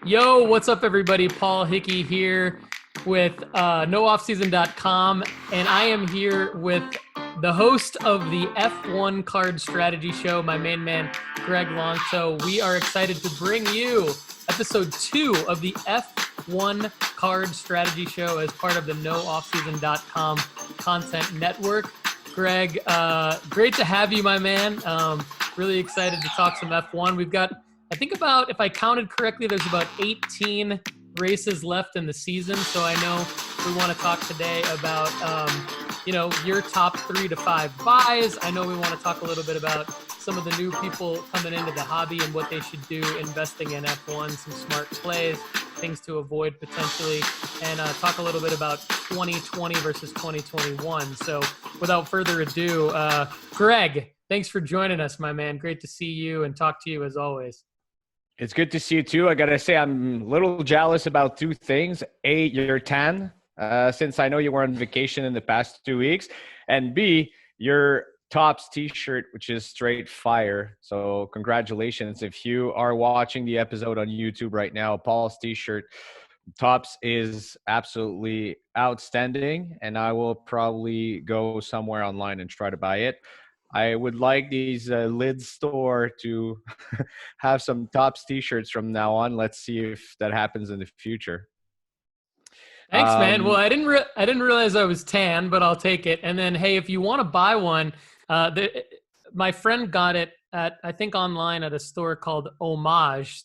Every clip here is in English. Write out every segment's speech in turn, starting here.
Yo, what's up, everybody? Paul Hickey here with nooffseason.com, and I am here with the host of the F1 Card Strategy Show, my main man, Greg Lanctot. We are excited to bring you episode 2 of the F1 Card Strategy Show as part of the nooffseason.com content network. Greg, great to have you, my man. Really excited to talk some F1. We've got, I think about, if I counted correctly, there's about 18 races left in the season. So I know we want to talk today about, your top 3 to 5 buys. I know we want to talk a little bit about some of the new people coming into the hobby and what they should do investing in F1, some smart plays, things to avoid potentially, and talk a little bit about 2020 versus 2021. So without further ado, Greg, thanks for joining us, my man. Great to see you and talk to you as always. It's good to see you too. I got to say, I'm a little jealous about 2 things. A, you're tan, since I know you were on vacation in the past 2 weeks. And B, your Topps t-shirt, which is straight fire. So congratulations. If you are watching the episode on YouTube right now, Paul's t-shirt, Topps is absolutely outstanding. And I will probably go somewhere online and try to buy it. I would like these Lids store to have some Topps t-shirts from now on. Let's see if that happens in the future. Thanks, man. Well, I didn't realize I was tan, but I'll take it. And then, hey, if you want to buy one, my friend got it at, I think, online at a store called Homage,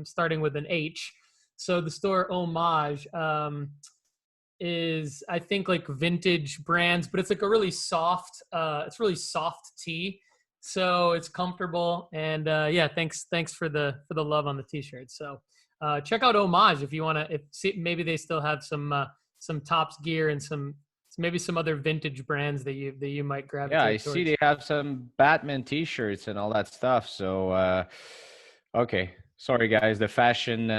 starting with an H. So the store Homage is, I think, like vintage brands, but it's like a really soft, tee. So it's comfortable. And thanks for the love on the t-shirt. So check out Homage if you want to. Maybe they still have some Topps gear and maybe some other vintage brands that you might grab. Yeah, I see they have some Batman t-shirts and all that stuff. So okay, sorry guys, the fashion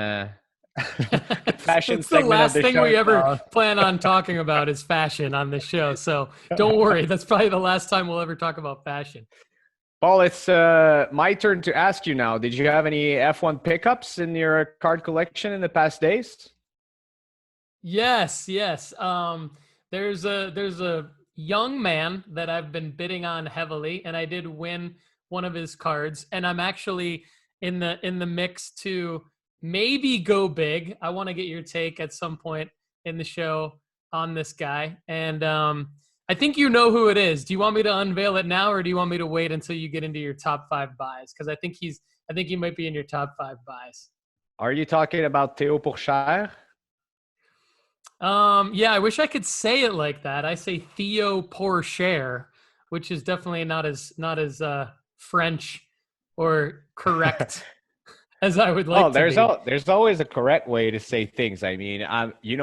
it's the last thing we ever plan on talking about is fashion on this show. So don't worry, that's probably the last time we'll ever talk about fashion. Paul, it's my turn to ask you now. Did you have any F1 pickups in your card collection in the past days? Yes. There's a young man that I've been bidding on heavily, and I did win one of his cards, and I'm actually in the mix to maybe go big. I want to get your take at some point in the show on this guy, and I think you know who it is. Do you want me to unveil it now, or do you want me to wait until you get into your top 5 buys? Because I think he might be in your top 5 buys. Are you talking about Theo Pourchaire? Yeah, I wish I could say it like that. I say Theo Pourchaire, which is definitely not as French or correct as I would like to be. There's always a correct way to say things. I mean,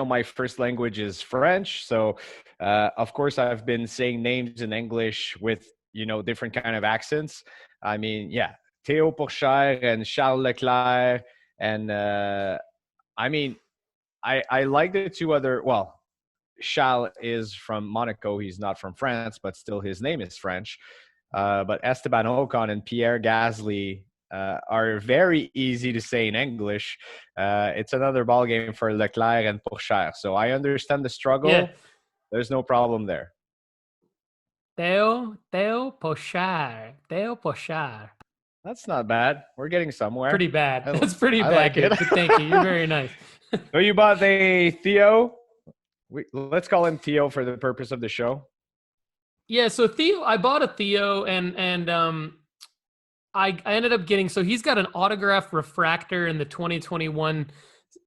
my first language is French, so of course I've been saying names in English with different kind of accents. I mean, yeah, Theo Pourchaire and Charles Leclerc, and I like the 2 other. Well, Charles is from Monaco. He's not from France, but still his name is French. But Esteban Ocon and Pierre Gasly are very easy to say in English. It's another ball game for Leclerc and Pourchaire. So I understand the struggle. Yeah. There's no problem there. Theo Pourchaire. That's not bad. We're getting somewhere. Pretty bad. That's pretty bad. Like it. Thank you. You're very nice. So you bought a Theo? Let's call him Theo for the purpose of the show. Yeah, so Theo, I bought a Theo, and I ended up getting, so he's got an autographed refractor in the 2021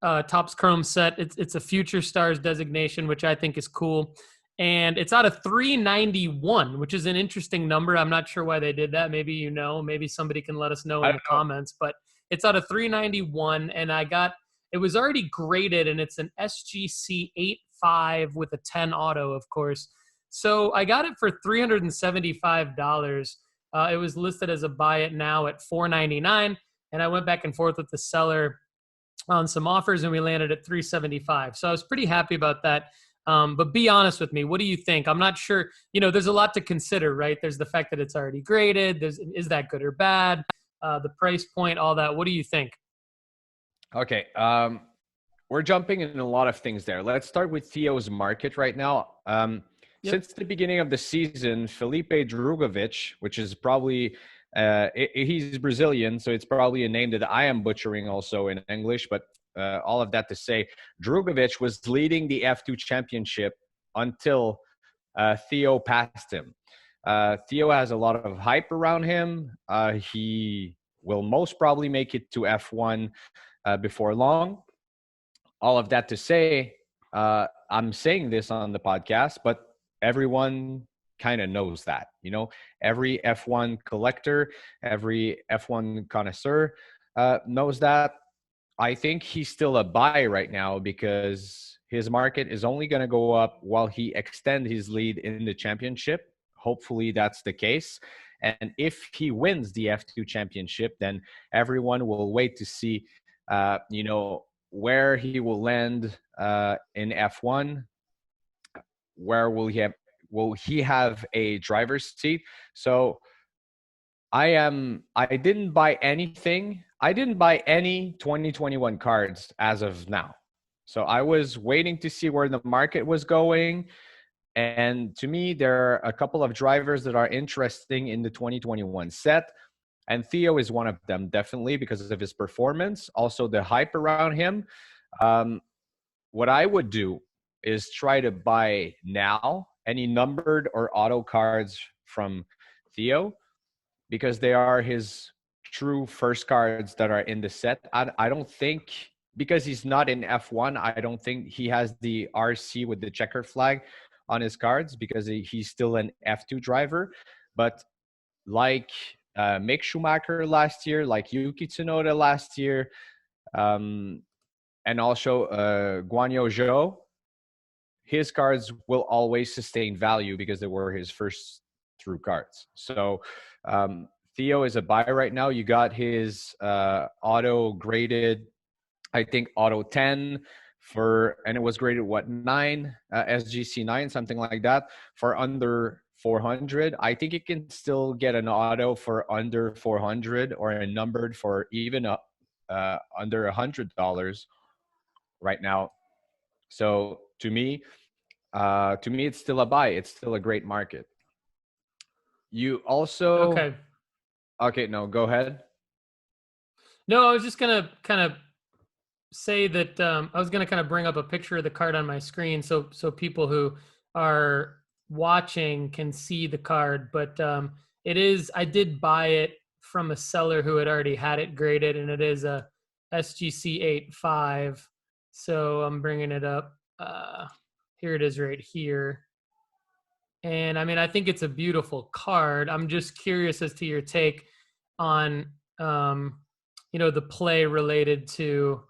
Topps Chrome set. It's a Future Stars designation, which I think is cool. And it's out of 391, which is an interesting number. I'm not sure why they did that. Maybe maybe somebody can let us know in the comments. But it's out of 391, and it was already graded, and it's an SGC 8.5 with a 10 auto, of course. So I got it for $375. It was listed as a buy it now at $499, and I went back and forth with the seller on some offers, and we landed at $375. So I was pretty happy about that. But be honest with me. What do you think? I'm not sure. There's a lot to consider, right? There's the fact that it's already graded. Is that good or bad? The price point, all that. What do you think? Okay. We're jumping in a lot of things there. Let's start with Theo's market right now. Yep. Since the beginning of the season, Felipe Drugovich, which is probably he's Brazilian, so it's probably a name that I am butchering also in English. But all of that to say, Drugovich was leading the F2 championship until Theo passed him. Theo has a lot of hype around him. He will most probably make it to F1 before long. All of that to say, I'm saying this on the podcast, but everyone kind of knows that. Every F1 collector, every F1 connoisseur knows that. I think he's still a buy right now because his market is only going to go up while he extend his lead in the championship. Hopefully that's the case. And if he wins the F2 championship, then everyone will wait to see, where he will land in F1. Where will he have a driver's seat? So I didn't buy anything. I didn't buy any 2021 cards as of now. So I was waiting to see where the market was going. And to me, there are a couple of drivers that are interesting in the 2021 set. And Theo is one of them, definitely, because of his performance, also the hype around him. Um, what I would do is try to buy now any numbered or auto cards from Theo because they are his true first cards that are in the set. I don't think, because he's not in F1, I don't think he has the RC with the checker flag on his cards because he's still an F2 driver. But like Mick Schumacher last year, like Yuki Tsunoda last year, and also Guan Yu Zhou, his cards will always sustain value because they were his first through cards. So Theo is a buy right now. You got his auto graded, I think auto 10 and it was graded what, 9, SGC 9, something like that, for under 400. I think you can still get an auto for under 400 or a numbered for even under $100 right now. So to me, it's still a buy. It's still a great market. You also, Okay. okay, no, go ahead. No, I was just gonna kind of say that I was gonna kind of bring up a picture of the card on my screen so people who are watching can see the card. But I did buy it from a seller who had already had it graded, and it is a SGC 85. So I'm bringing it up. Here it is right here. And I mean, I think it's a beautiful card. I'm just curious as to your take on, the play related to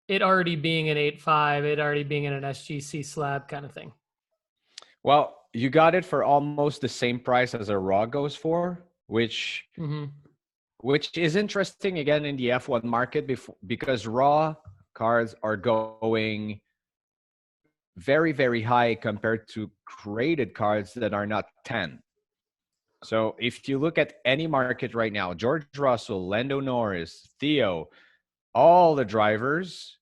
it already being an 8.5, it already being in an SGC slab kind of thing. Well, you got it for almost the same price as a raw goes for, which is interesting again in the F1 market because raw cards are going very, very high compared to graded cards that are not 10. So if you look at any market right now, George Russell, Lando Norris, Theo, all the drivers,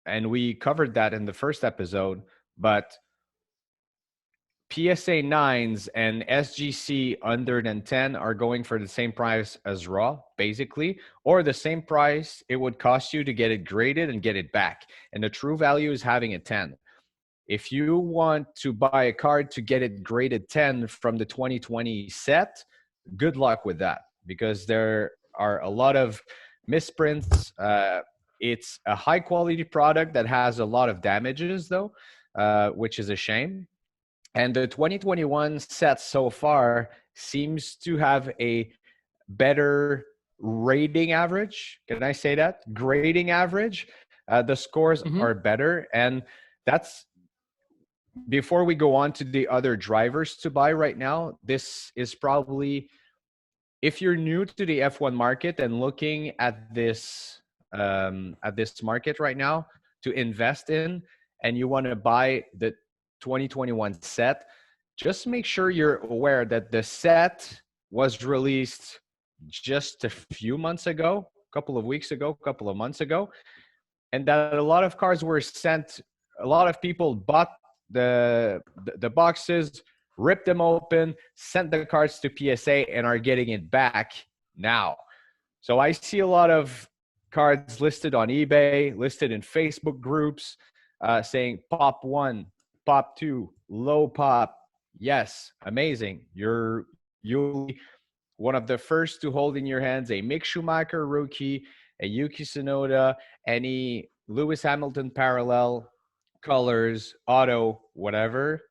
and we covered that in the first episode, but PSA 9s and SGC under than 10 are going for the same price as raw, basically, or the same price it would cost you to get it graded and get it back. And the true value is having a 10. If you want to buy a card to get it graded 10 from the 2020 set, good luck with that because there are a lot of misprints. It's a high quality product that has a lot of damages though, which is a shame. And the 2021 set so far seems to have a better rating average. Can I say that? Grading average. The scores are better. And that's, before we go on to the other drivers to buy right now, this is probably, if you're new to the F1 market and looking at this market right now to invest in, and you want to buy the 2021 set, just make sure you're aware that the set was released just a few months ago, couple of weeks ago, a couple of months ago, and that a lot of cards were sent. A lot of people bought the boxes, ripped them open, sent the cards to PSA, and are getting it back now. So I see a lot of cards listed on eBay, listed in Facebook groups, saying pop 1, pop 2, low pop. Yes, amazing. You'll be one of the first to hold in your hands a Mick Schumacher rookie, a Yuki Tsunoda, any Lewis Hamilton parallel, colors, auto, whatever.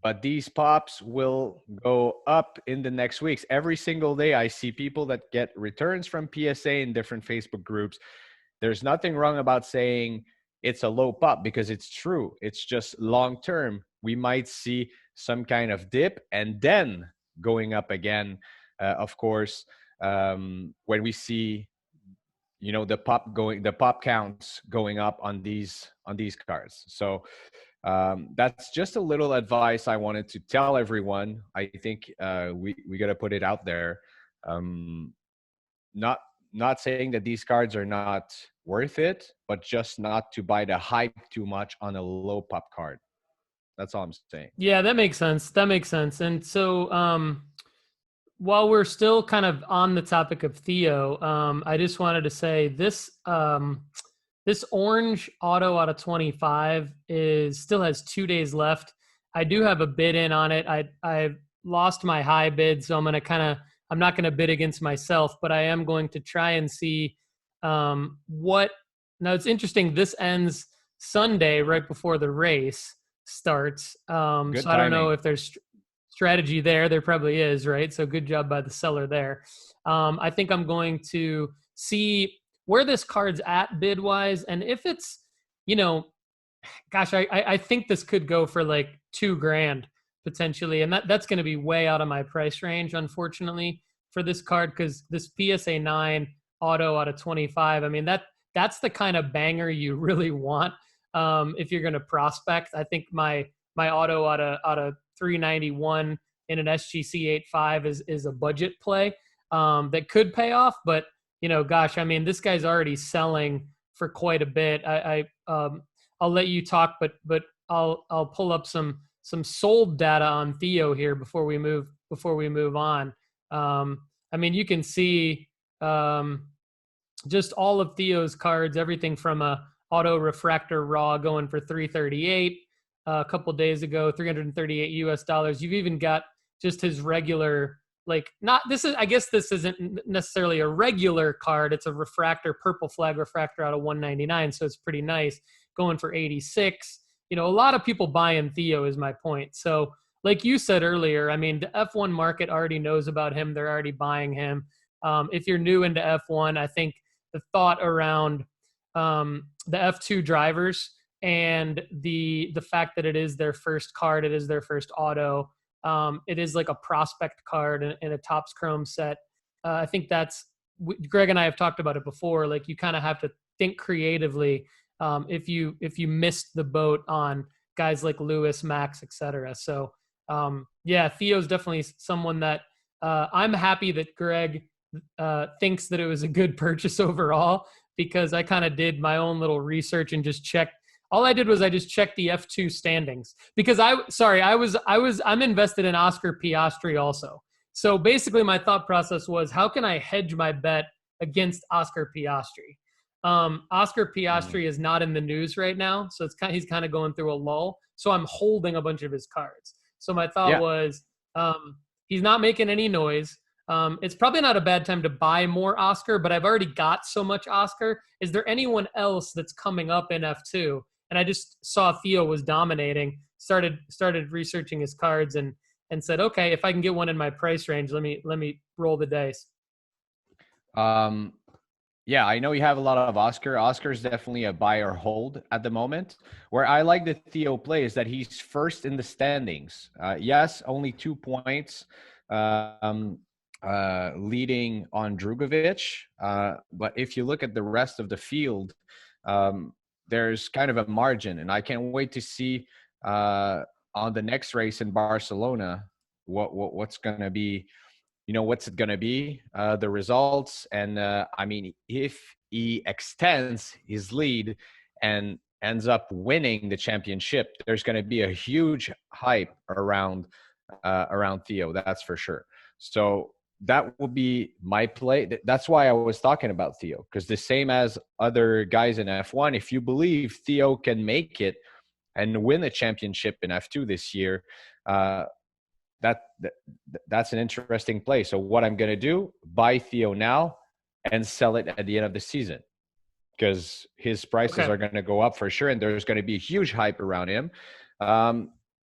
But these pops will go up in the next weeks. Every single day, I see people that get returns from PSA in different Facebook groups. There's nothing wrong about saying it's a low pop because it's true. It's just long term. We might see some kind of dip and then going up again. Of course, when we see, the pop counts going up on these cards. So that's just a little advice I wanted to tell everyone. I think we got to put it out there. Not saying that these cards are not worth it, but just not to buy the hype too much on a low pop card. That's all I'm saying. Yeah, that makes sense. And so while we're still kind of on the topic of Theo, I just wanted to say this this orange auto out of 25 still has 2 days left. I do have a bid in on it. I've lost my high bid, so I'm not going to bid against myself, but I am going to try and see what. Now it's interesting. This ends Sunday right before the race starts. So I don't know if there's strategy there. There probably is, right? So good job by the seller there. I think I'm going to see where this card's at bid wise, and if it's, gosh, I think this could go for like $2,000 potentially, and that's going to be way out of my price range, unfortunately, for this card, because this PSA 9 auto out of 25. I mean, that's the kind of banger you really want if you're going to prospect. I think my auto out of 391 in an SGC 85 is a budget play that could pay off, but gosh, I mean, this guy's already selling for quite a bit. I'll let you talk, but I'll pull up some sold data on Theo here before we move on. I mean, you can see just all of Theo's cards, everything from a auto refractor raw going for 338 a couple days ago, 338 US dollars. You've even got just his regular. I guess this isn't necessarily a regular card. It's a refractor, purple flag refractor out of 199. So it's pretty nice, going for 86. A lot of people buying Theo is my point. So like you said earlier, I mean, the F1 market already knows about him. They're already buying him. If you're new into F1, I think the thought around the F2 drivers and the fact that it is their first card, it is their first auto, it is like a prospect card in a Topps Chrome set. I think Greg and I have talked about it before. Like, you kind of have to think creatively if you missed the boat on guys like Lewis, Max, etc. So yeah, Theo's definitely someone that I'm happy that Greg thinks that it was a good purchase overall, because I kind of did my own little research and just checked. All I did was I just checked the F2 standings, because I'm invested in Oscar Piastri also. So basically my thought process was, how can I hedge my bet against Oscar Piastri? Oscar Piastri is not in the news right now, so he's kind of going through a lull. So I'm holding a bunch of his cards. So my thought was, he's not making any noise. It's probably not a bad time to buy more Oscar, but I've already got so much Oscar. Is there anyone else that's coming up in F2? And I just saw Theo was dominating, started researching his cards and said, okay, if I can get one in my price range, let me roll the dice. Yeah, I know you have a lot of Oscar. Oscar's definitely a buy or hold at the moment. Where I like the Theo play is that he's first in the standings. Yes, only 2 points leading on Drugovich. But if you look at the rest of the field, there's kind of a margin, and I can't wait to see on the next race in Barcelona what's going to be what's it going to be, the results. And I mean, if he extends his lead and ends up winning the championship, there's going to be a huge hype around Theo. That's for sure. So that will be my play. That's why I was talking about Theo, because the same as other guys in F1, if you believe Theo can make it and win a championship in F2 this year, uh, that, that that's an interesting play. So what I'm going to do, buy Theo now and sell it at the end of the season, because his prices Okay. are going to go up for sure, and there's going to be huge hype around him. Um,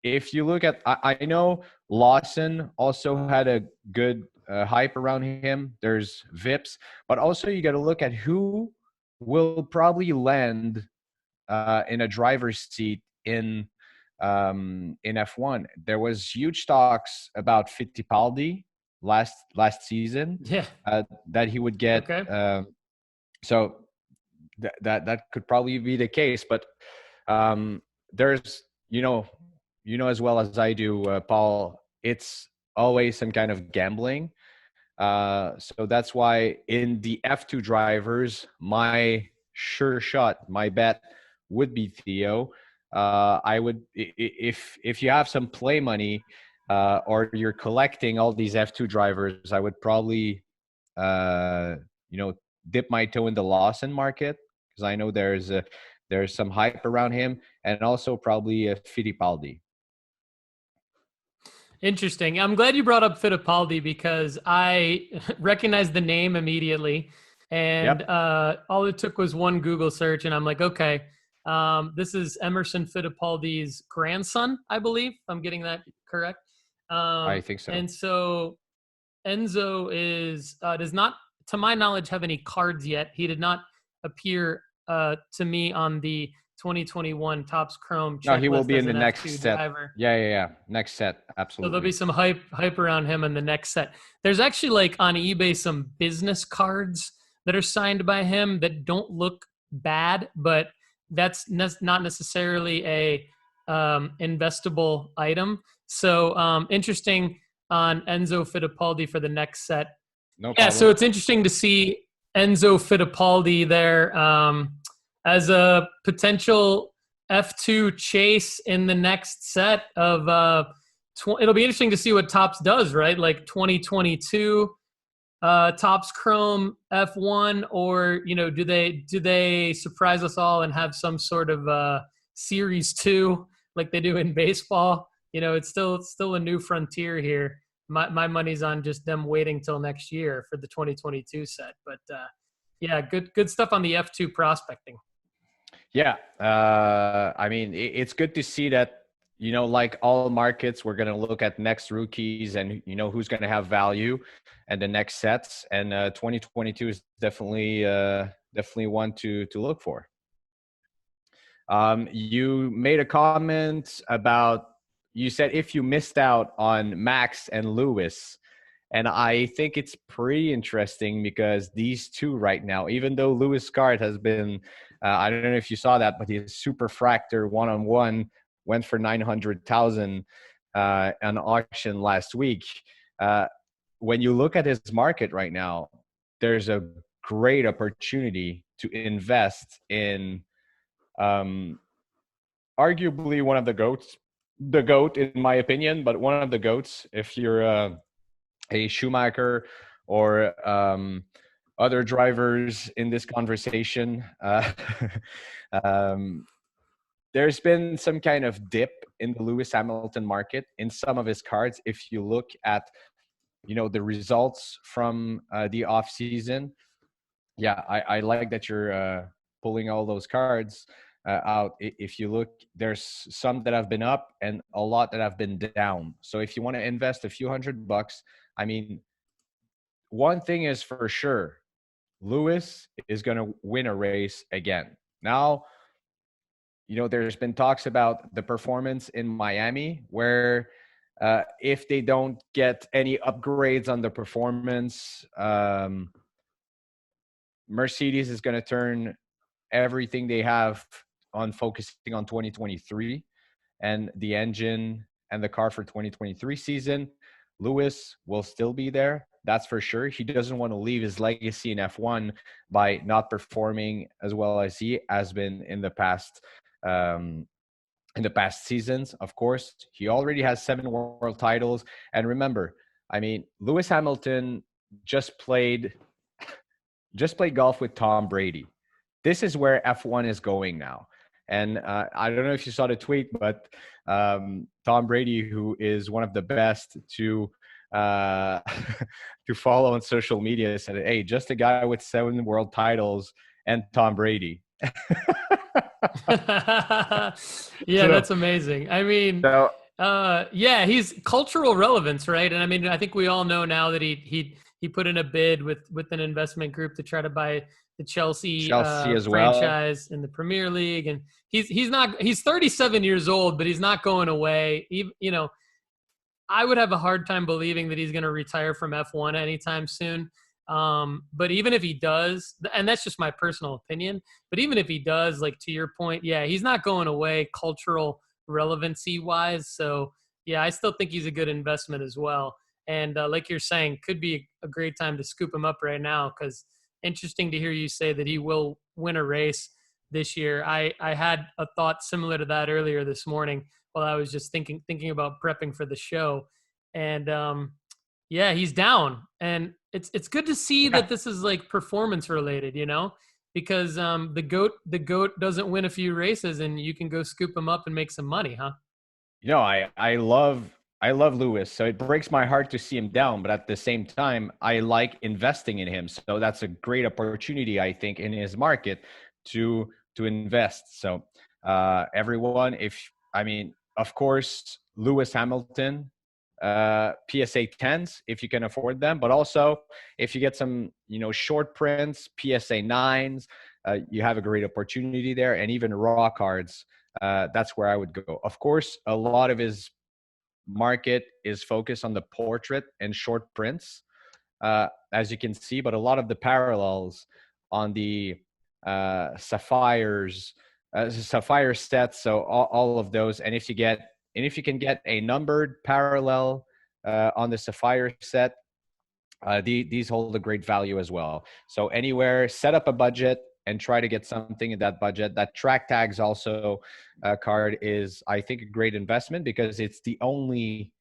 if you look at, I know Lawson also had a good hype around him. There's Vips, but also you got to look at who will probably land in a driver's seat in F1. There was huge talks about Fittipaldi last season, Yeah. that he would get. Okay. So that could probably be the case, but there's as well as I do, Paul. It's always some kind of gambling. So that's why in the F2 drivers, my sure shot, my bet would be Theo. I would, if you have some play money, or you're collecting all these F2 drivers, I would probably, uh, you know, dip my toe in the Lawson market, because I know there's some hype around him, and also probably Fittipaldi. Interesting. I'm glad you brought up Fittipaldi because I recognized the name immediately, and Yep, all it took was one Google search, and I'm like, okay, this is Emerson Fittipaldi's grandson, I believe. If I'm getting that correct. I think so. And so Enzo does not, to my knowledge, have any cards yet. He did not appear to me on the 2021 Topps Chrome No, he will checklist be as in the an next F2 set. driver. Yeah. Next set, So there'll be absolutely. some hype around him in the next set. There's actually like on eBay some business cards that are signed by him that don't look bad, but that's not necessarily a investable item. So interesting on Enzo Fittipaldi for the next set. No Yeah, so problem. it's interesting to see Enzo Fittipaldi there as a potential F2 chase in the next set of it'll be interesting to see what Topps does, right? Like 2022 Topps Chrome F1, or do they surprise us all and have some sort of series 2 like they do in baseball? It's still a new frontier here. My money's on just them waiting till next year for the 2022 set. But yeah, good stuff on the F2 prospecting. Yeah, I mean, it's good to see that, like all markets, we're going to look at next rookies and, who's going to have value and the next sets. And 2022 is definitely one to look for. You made a comment about, you said if you missed out on Max and Lewis. And I think it's pretty interesting because these two right now, even though Lewis Card has been, I don't know if you saw that, but his super fractor one-on-one went for 900,000 on auction last week. Uh, when you look at his market right now, there's a great opportunity to invest in, um, arguably one of the GOAT in my opinion, but one of the GOATs if you're a Schumacher or other drivers in this conversation. Um, there's been some kind of dip in the Lewis Hamilton market in some of his cards. If you look at, the results from the off season, yeah, I like that you're pulling all those cards out. If you look, there's some that have been up and a lot that have been down. So if you want to invest a few $100, I mean, one thing is for sure, Lewis is going to win a race again. Now, there's been talks about the performance in Miami, where if they don't get any upgrades on the performance, Mercedes is going to turn everything they have on focusing on 2023 and the engine and the car for 2023 season. Lewis will still be there. That's for sure. He doesn't want to leave his legacy in F1 by not performing as well as he has been um, in the past seasons. Of course, he already has 7 world titles. And remember, I mean, Lewis Hamilton just played golf with Tom Brady. This is where F1 is going now. And I don't know if you saw the tweet, but Tom Brady, who is one of the best to to follow on social media, said, "Hey, just a guy with 7 world titles and Tom Brady." Yeah, so, that's amazing. I mean, so yeah, he's cultural relevance, right? And I mean, I think we all know now that he put in a bid with an investment group to try to buy the Chelsea Chelsea as well. franchise in the Premier League, and he's 37 years old, but he's not going away. You know, I would have a hard time believing that he's going to retire from F1 anytime soon. But even if he does, and that's just my personal opinion, but even if he does, like to your point, yeah, he's not going away cultural relevancy wise. So yeah, I still think he's a good investment as well. And like you're saying, could be a great time to scoop him up right now, because interesting to hear you say that he will win a race this year. I had a thought similar to that earlier this morning while I was just thinking about prepping for the show. And yeah, he's down, and it's good to see Yeah. that this is like performance related, you know, because the goat doesn't win a few races, and you can go scoop him up and make some money, huh? I love Lewis, so it breaks my heart to see him down. But at the same time, I like investing in him. So that's a great opportunity, I think, in his market to invest. So everyone, if I mean, of course, Lewis Hamilton, PSA 10s if you can afford them, but also if you get some, short prints, PSA 9s, you have a great opportunity there, and even raw cards. That's where I would go. Of course, a lot of his market is focused on the portrait and short prints, as you can see, but a lot of the parallels on the sapphire sets. So all of those, and if you can get a numbered parallel on the sapphire set, these hold a great value as well. So anywhere, set up a budget and try to get something in that budget. That track tags also card is, I think, a great investment, because it's the only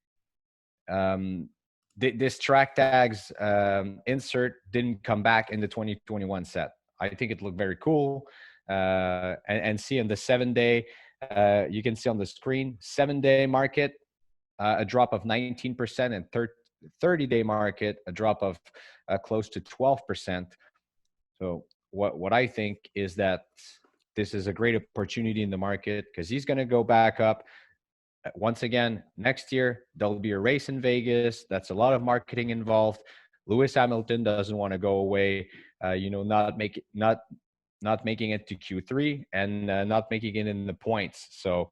this track tags insert didn't come back in the 2021 set. I think it looked very cool. And see on the 7-day, you can see on the screen, 7-day market, a drop of 19%, and 30-day market, a drop of close to 12%. So what I think is that this is a great opportunity in the market, because he's going to go back up. Once again, next year, there'll be a race in Vegas. That's a lot of marketing involved. Lewis Hamilton doesn't want to go away, not making it to Q3, and not making it in the points. So,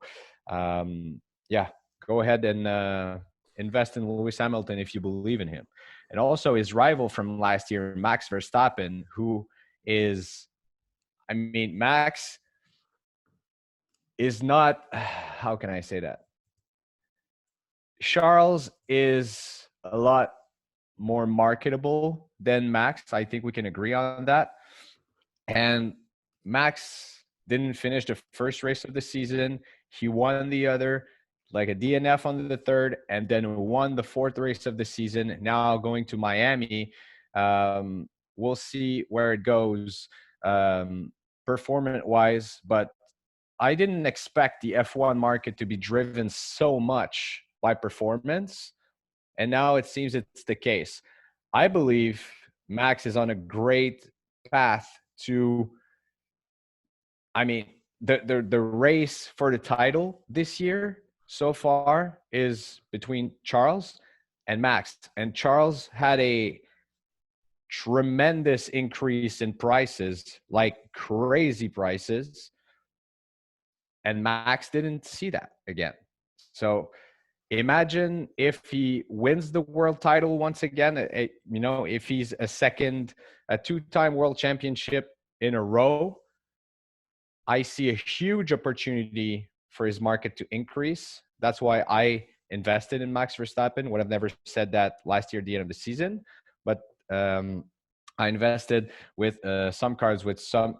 yeah, go ahead and invest in Lewis Hamilton if you believe in him. And also his rival from last year, Max Verstappen, who is, Max is not, how can I say that? Charles is a lot more marketable than Max. I think we can agree on that. And Max didn't finish the first race of the season. He won the other, like a DNF on the third, and then won the fourth race of the season. Now going to Miami. We'll see where it goes performance-wise, but I didn't expect the F1 market to be driven so much by performance, and now it seems it's the case. I believe Max is on a great path to, the race for the title this year so far is between Charles and Max. And Charles had a tremendous increase in prices, like crazy prices. And Max didn't see that again. So imagine if he wins the world title once again, if he's a 2-time world championship in a row, I see a huge opportunity for his market to increase. That's why I invested in Max Verstappen. Would have never said that last year at the end of the season, but I invested with some cards with some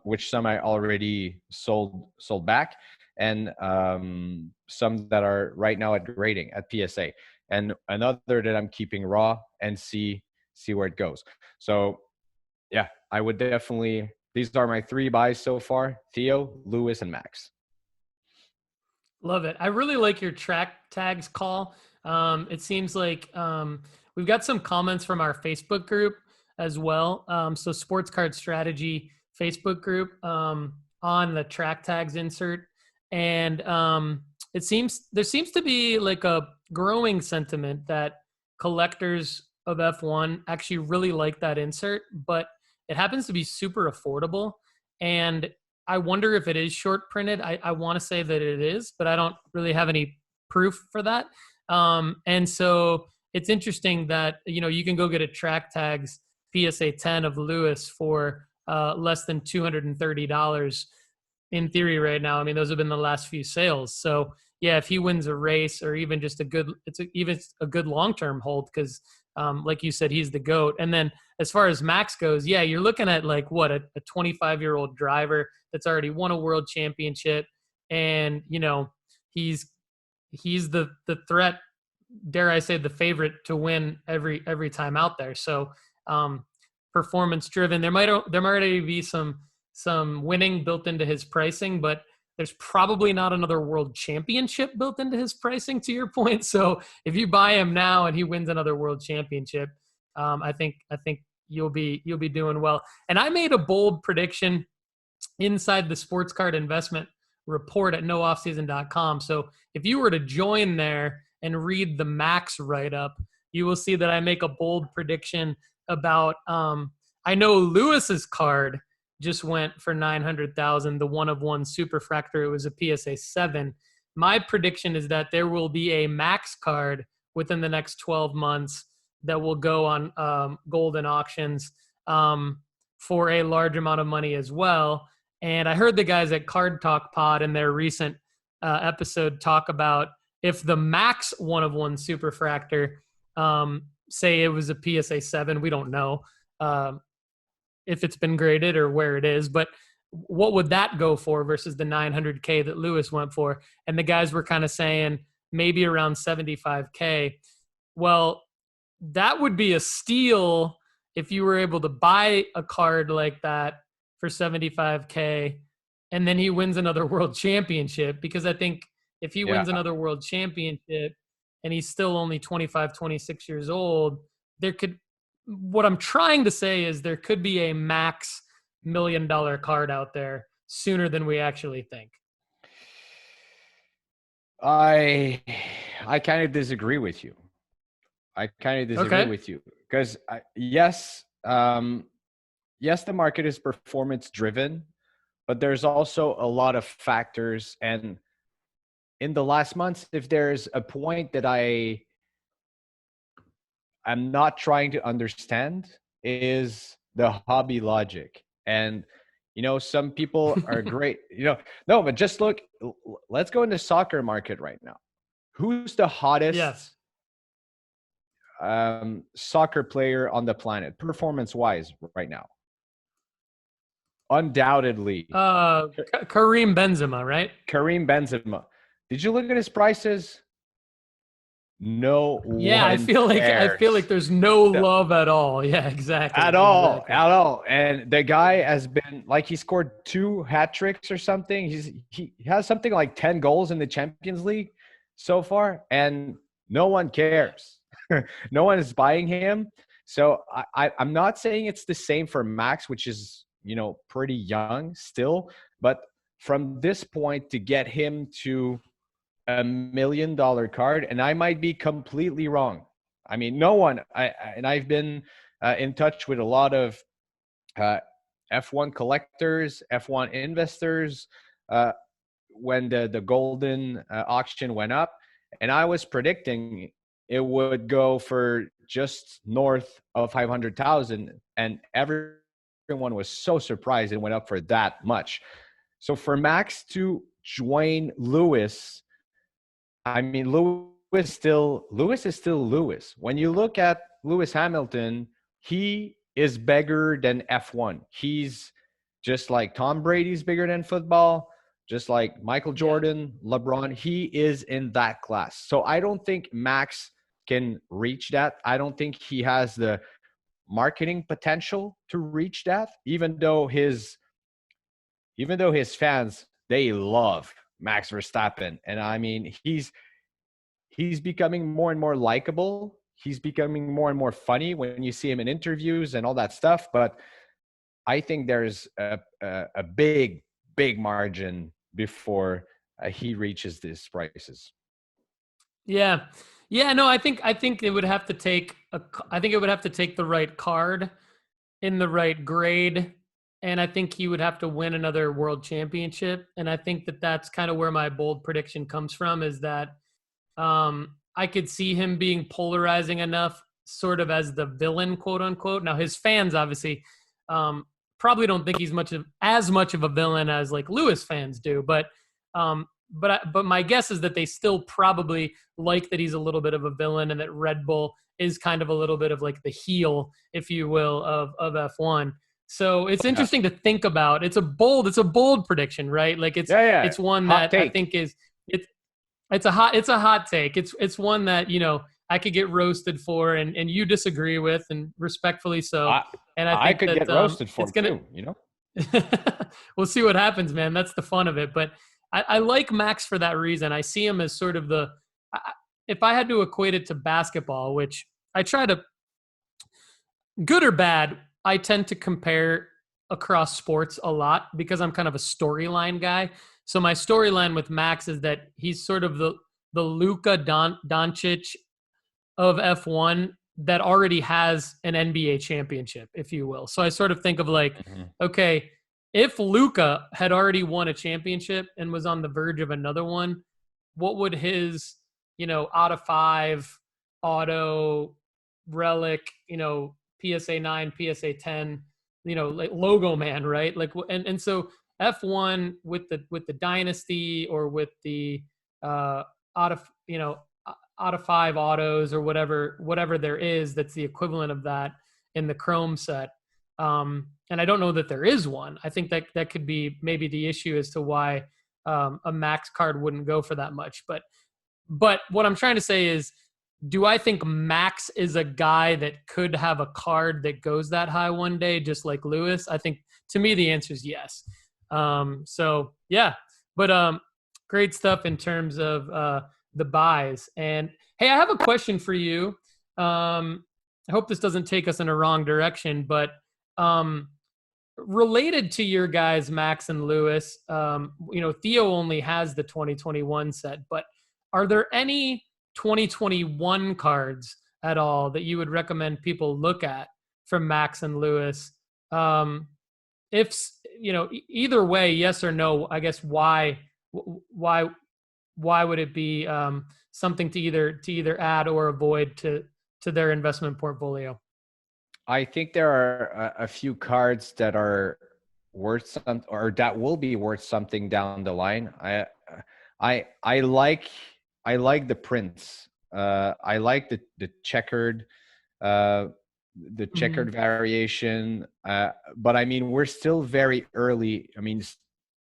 I already sold back, and some that are right now at grading at PSA, and another that I'm keeping raw and see where it goes. So yeah, I would definitely. These are my 3 buys so far: Theo, Lewis, and Max. Love it. I really like your track tags call. It seems like we've got some comments from our Facebook group as well. So Sports Card Strategy Facebook group on the track tags insert. And there seems to be like a growing sentiment that collectors of F1 actually really like that insert, but it happens to be super affordable. And I wonder if it is short printed. I want to say that it is, but I don't really have any proof for that. And so it's interesting that, you can go get a track tags PSA 10 of Lewis for less than $230 in theory right now. I mean, those have been the last few sales. So yeah, if he wins a race or even just even a good long-term hold, because like you said, he's the GOAT. And then as far as Max goes, yeah, you're looking at like what, a 25-year-old driver that's already won a world championship. And, he's the threat, dare I say, the favorite to win every time out there. So performance driven, there might already be some winning built into his pricing, but there's probably not another world championship built into his pricing, to your point. So if you buy him now and he wins another world championship, I think you'll be doing well. And I made a bold prediction inside the Sports Card Investment Report at nooffseason.com. So if you were to join there and read the Max write-up, you will see that I make a bold prediction about I know Lewis's card just went for 900,000, the 1-of-1 super fractor. It was a PSA 7. My prediction is that there will be a Max card within the next 12 months that will go on golden auctions for a large amount of money as well. And I heard the guys at Card Talk Pod in their recent episode talk about if the Max 1-of-1 super fractor, say it was a PSA 7, we don't know if it's been graded or where it is, but what would that go for versus the 900K that Lewis went for? And the guys were kind of saying maybe around 75K. Well, that would be a steal if you were able to buy a card like that for 75K and then he wins another world championship, because I think if he wins another world championship and he's still only 25, 26 years old, what I'm trying to say is there could be a Max $1 million card out there sooner than we actually think. I kind of disagree with you. With you because yes, the market is performance driven, but there's also a lot of factors. And in the last months, if there's a point that I'm not trying to understand, is the hobby logic. And some people are great, no, but just look, let's go into soccer market right now. Who's the hottest soccer player on the planet, performance-wise, right now? Undoubtedly, Karim Benzema, right? Karim Benzema. Did you look at his prices? No. Yeah, I feel like there's no love at all. Yeah, exactly. At all. And the guy has been like, he scored 2 hat tricks or something. He has something like 10 goals in the Champions League so far, and no one cares. No one is buying him. So I'm not saying it's the same for Max, which is, pretty young still, but from this point to get him to $1 million card, and I might be completely wrong. I mean, no one, I've been in touch with a lot of F1 collectors, F1 investors, when the golden auction went up, and I was predicting it would go for just north of 500,000, and everyone was so surprised it went up for that much. So for Max to join Lewis, I mean, Lewis Lewis is still Lewis. When you look at Lewis Hamilton, he is bigger than F1. He's just like Tom Brady's bigger than football, just like Michael Jordan, LeBron. He is in that class. So I don't think Max can reach that. I don't think he has the marketing potential to reach that, even though his fans, they love Max Verstappen. And I mean, he's becoming more and more likable. He's becoming more and more funny when you see him in interviews and all that stuff. But I think there's a big, big margin before he reaches these prices. Yeah. Yeah, no, I think it would have to take the right card in the right grade, and I think he would have to win another world championship. And I think that that's kind of where my bold prediction comes from, is that I could see him being polarizing enough, sort of as the villain, quote unquote. Now his fans obviously probably don't think he's as much of a villain as like Lewis fans do, but my guess is that they still probably like that he's a little bit of a villain, and that Red Bull is kind of a little bit of like the heel, if you will, of F1. So it's interesting to think about. It's a bold prediction, right? Like it's one hot that take. I think it's a hot take. It's one that, you know, I could get roasted for, and you disagree with, and respectfully so. And I think could get roasted for it's gonna, too, you know? we'll see what happens, man. That's the fun of it. But I like Max for that reason. I see him as sort of if I had to equate it to basketball, which I try to, good or bad, I tend to compare across sports a lot because I'm kind of a storyline guy. So my storyline with Max is that he's sort of the Luka Doncic of F1 that already has an NBA championship, if you will. So I sort of think of like, okay, if Luka had already won a championship and was on the verge of another one, what would his, you know, out of 5 auto relic, you know, PSA 9, PSA 10, you know, like logo man, right? Like, and so F1 with the dynasty, or with the out of 5 autos, or whatever there is that's the equivalent of that in the Chrome set. And I don't know that there is one. I think that could be maybe the issue as to why a Max card wouldn't go for that much. But what I'm trying to say is, do I think Max is a guy that could have a card that goes that high one day, just like Lewis? I think, to me, the answer is yes. So yeah, but great stuff in terms of the buys. And hey, I have a question for you. I hope this doesn't take us in a wrong direction, but related to your guys, Max and Lewis, you know, Theo only has the 2021 set, but are there any 2021 cards at all that you would recommend people look at from Max and Lewis? If, you know, either way, yes or no, I guess why would it be something to either add or avoid to their investment portfolio? I think there are a few cards that are worth some, or that will be worth something down the line. I like the prints. I like the checkered variation. But I mean, we're still very early. I mean,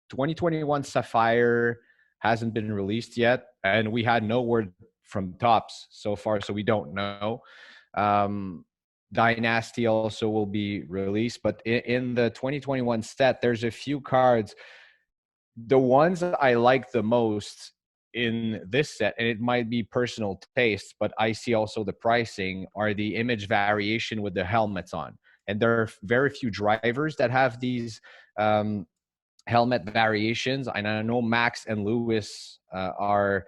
2021 Sapphire hasn't been released yet, and we had no word from Tops so far, so we don't know. Dynasty also will be released, but in the 2021 set, there's a few cards. The ones that I like the most in this set, and it might be personal taste, but I see also the pricing, are the image variation with the helmets on. And there are very few drivers that have these helmet variations. And I know Max and Lewis are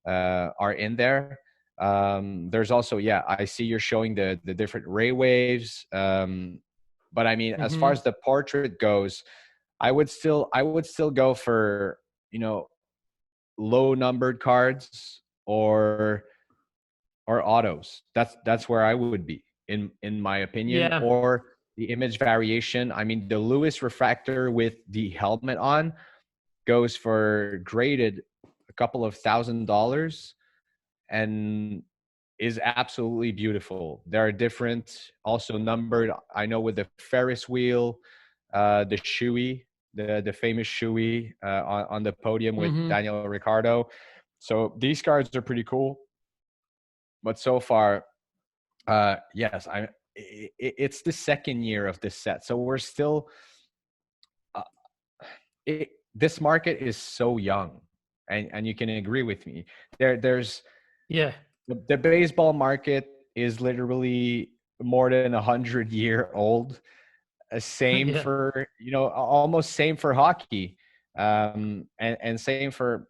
in there. There's also, I see you're showing the different ray waves. But I mean, as far as the portrait goes, I would still go for, you know, low numbered cards or autos. That's where I would be in my opinion. Yeah. Or the image variation. I mean, the Lewis refractor with the helmet on goes for graded a couple of $1,000. and is absolutely beautiful. There are different, also numbered. I know with the Ferris wheel, the Shoei, the famous Shoei on the podium with Mm-hmm. Daniel Ricciardo. So these cards are pretty cool. But so far, yes, it's the second year of this set, so we're still. Uh, this market is so young, and you can agree with me. There's Yeah. the baseball market is literally more than 100-year old. Same Yeah. for almost same for hockey, and same for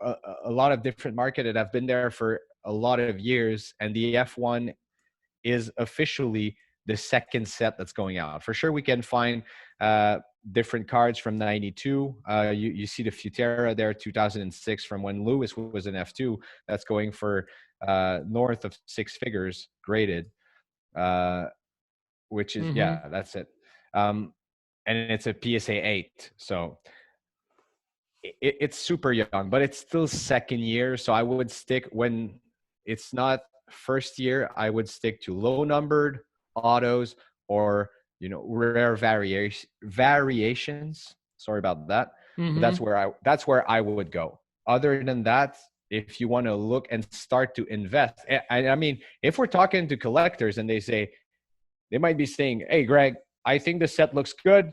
a, a lot of different market that have been there for a lot of years. And the F1 is officially the second set that's going out. For sure, we can find different cards from '92. You see the Futera there, 2006, from when Lewis was in F2. That's going for north of six figures graded, which is, Mm-hmm. yeah, that's it. And it's a PSA 8. So it's super young, but it's still second year. So I would stick, when it's not first year, I would stick to low numbered autos, or rare variations. Sorry about that, but Mm-hmm. that's where I would go. Other than that, if you want to look and start to invest, I mean, if we're talking to collectors and they might be saying, "Hey, Greg, I think the set looks good.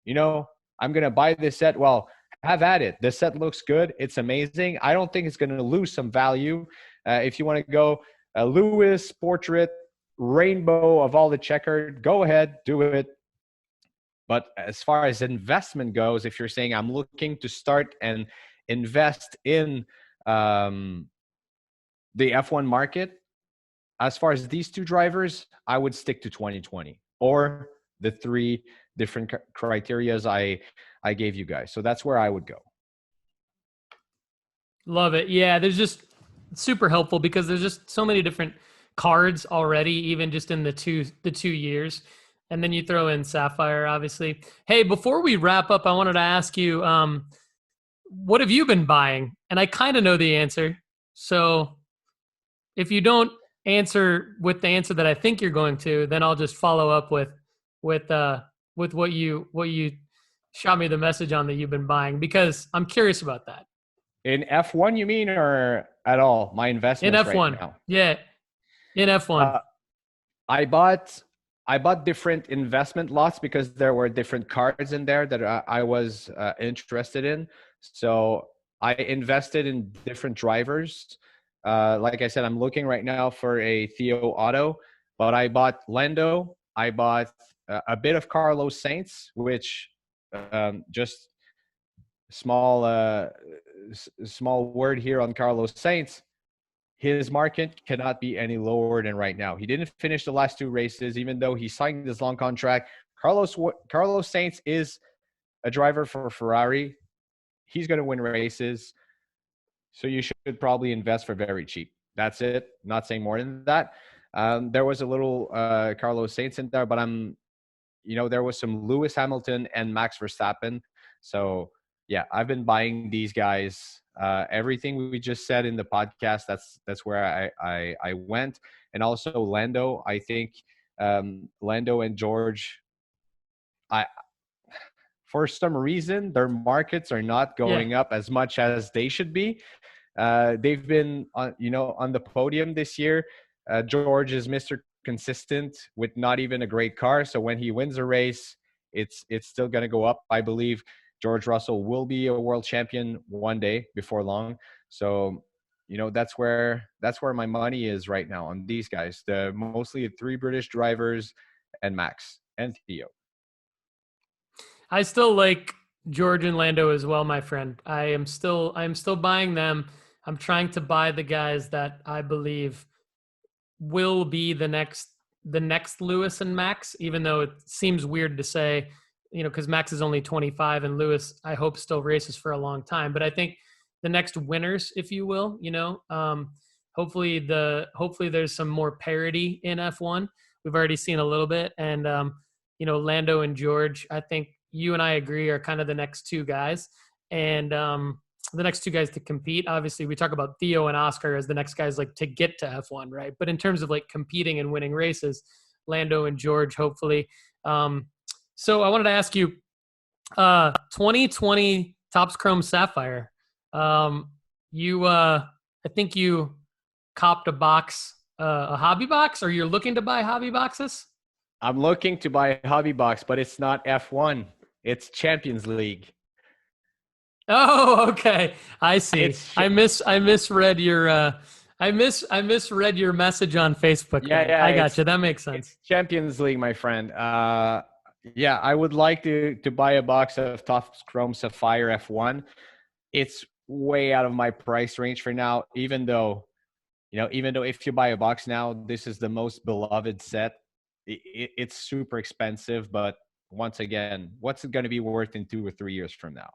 I'm gonna buy this set." Well, have at it. The set looks good. It's amazing. I don't think it's going to lose some value. If you want to go Lewis portrait, rainbow of all the checkered, go ahead, do it. But as far as investment goes, if you're saying I'm looking to start and invest in the F1 market, as far as these two drivers, I would stick to 2020 or the three different criterias I gave you guys. So that's where I would go. Love it. Yeah, there's just super helpful because there's just so many different cards already, even just in the 2 years. And then you throw in Sapphire, obviously. Hey, before we wrap up, I wanted to ask you, what have you been buying? And I kind of know the answer. So if you don't answer with the answer that I think you're going to, then I'll just follow up with what you shot me the message on that you've been buying, because I'm curious about that. In F1, you mean, or at all? My In investments right F1. now. Yeah. In F1. Uh, I bought different investment lots because there were different cards in there that I was interested in. So I invested in different drivers. Like I said, I'm looking right now for a Theo Auto, but I bought Lando. I bought a bit of Carlos Sainz, which just small small word here on Carlos Sainz. His market cannot be any lower than right now. He didn't finish the last two races, even though he signed this long contract. Carlos Sainz is a driver for Ferrari. He's going to win races. So you should probably invest for very cheap. That's it. Not saying more than that. There was a little Carlos Sainz in there, but there was some Lewis Hamilton and Max Verstappen. So yeah, I've been buying these guys. Everything we just said in the podcast, that's where I went. And also Lando. I think Lando and George, for some reason, their markets are not Yeah. going up as much as they should be. They've been on the podium this year. George is Mr. Consistent with not even a great car. So when he wins a race, it's still going to go up. I believe George Russell will be a world champion one day before long. So that's where my money is right now on these guys. Mostly three British drivers and Max and Theo. I still like George and Lando as well, my friend. I am still buying them. I'm trying to buy the guys that I believe will be the next Lewis and Max, even though it seems weird to say, because Max is only 25 and Lewis, I hope, still races for a long time. But I think the next winners, if you will, hopefully there's some more parity in F1. We've already seen a little bit, and Lando and George, I think you and I agree, are kind of the next two guys. And the next two guys to compete. Obviously, we talk about Theo and Oscar as the next guys like to get to F1, right? But in terms of like competing and winning races, Lando and George, hopefully. So I wanted to ask you, 2020 Topps Chrome Sapphire. I think you copped a box, a hobby box, or you're looking to buy hobby boxes? I'm looking to buy a hobby box, but it's not F1. It's Champions League. Oh, okay. I see. I misread your I misread your message on Facebook. Yeah, I got you. That makes sense. It's Champions League, my friend. Yeah, I would like to buy a box of Topps Chrome Sapphire F1. It's way out of my price range for now, even though if you buy a box now, this is the most beloved set. It's super expensive, but once again, what's it going to be worth in 2 or 3 years from now?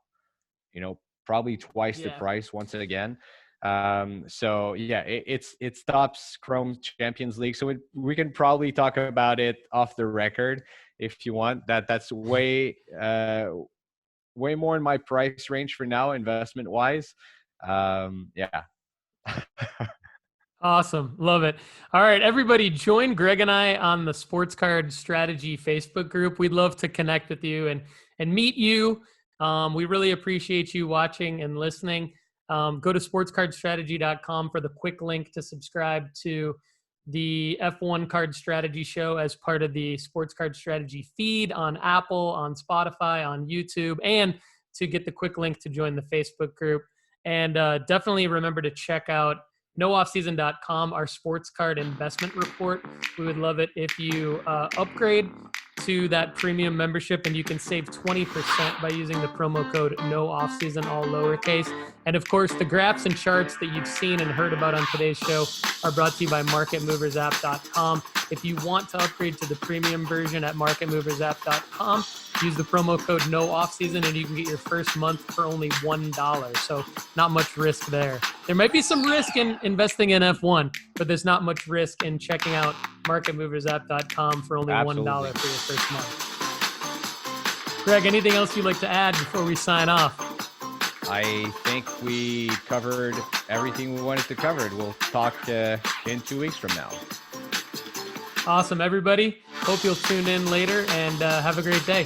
Probably twice the price once again. So yeah, it's Topps Chrome Champions League. So we can probably talk about it off the record if you want. That's way more in my price range for now, investment wise. Yeah. Awesome. Love it. All right, everybody, join Greg and I on the Sports Card Strategy Facebook group. We'd love to connect with you and meet you. We really appreciate you watching and listening. Go to sportscardstrategy.com for the quick link to subscribe to the F1 Card Strategy Show as part of the Sports Card Strategy feed on Apple, on Spotify, on YouTube, and to get the quick link to join the Facebook group. And definitely remember to check out nooffseason.com, our sports card investment report. We would love it if you upgrade to that premium membership, and you can save 20% by using the promo code NOOFFSEASON, all lowercase. And of course, the graphs and charts that you've seen and heard about on today's show are brought to you by marketmoversapp.com. If you want to upgrade to the premium version at marketmoversapp.com, use the promo code NOOFFSEASON and you can get your first month for only $1. So not much risk there. There might be some risk in investing in F1, but there's not much risk in checking out marketmoversapp.com for only $1 for your first month. Greg, anything else you'd like to add before we sign off? I think we covered everything we wanted to cover. We'll talk in 2 weeks from now. Awesome, everybody. Hope you'll tune in later and have a great day.